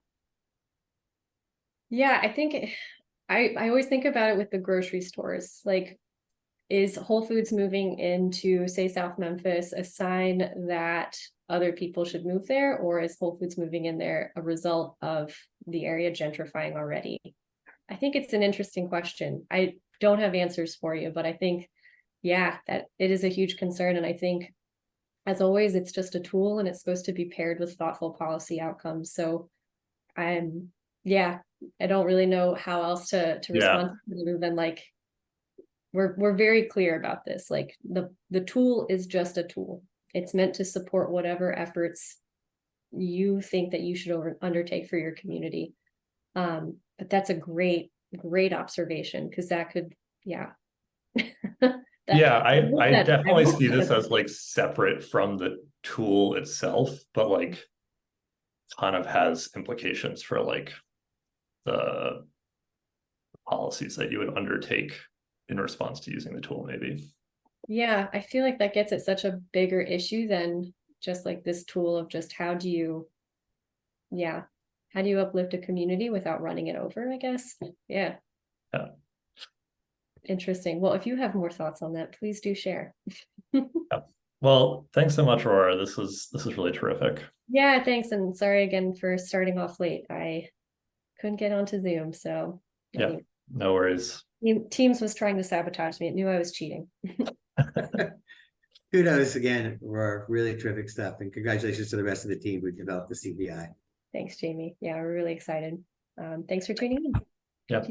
Yeah, I think I always think about it with the grocery stores. Like, is Whole Foods moving into, say, South Memphis a sign that other people should move there, or is Whole Foods moving in there a result of the area gentrifying already? I think it's an interesting question. I don't have answers for you, but I think, yeah, that it is a huge concern. And I think, as always, it's just a tool and it's supposed to be paired with thoughtful policy outcomes. So yeah, I don't really know how else to respond other than like, we're very clear about this. Like the tool is just a tool. It's meant to support whatever efforts you think that you should undertake for your community. But that's a great observation, because that could, yeah. I definitely see this as like separate from the tool itself, but like kind of has implications for like the policies that you would undertake in response to using the tool, maybe. Yeah, I feel like that gets at such a bigger issue than just like this tool of just how do you uplift a community without running it over, I guess. Yeah. Interesting. Well, if you have more thoughts on that, please do share. Well, thanks so much, Aurora. This is really terrific. Yeah, thanks. And sorry again for starting off late. I couldn't get onto Zoom, so yeah, no worries. Teams was trying to sabotage me. It knew I was cheating. Kudos again, Aurora. Really terrific stuff, and congratulations to the rest of the team who developed the CBI. Thanks, Jamie. Yeah, we're really excited. Thanks for tuning in. Yep.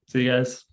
See you guys.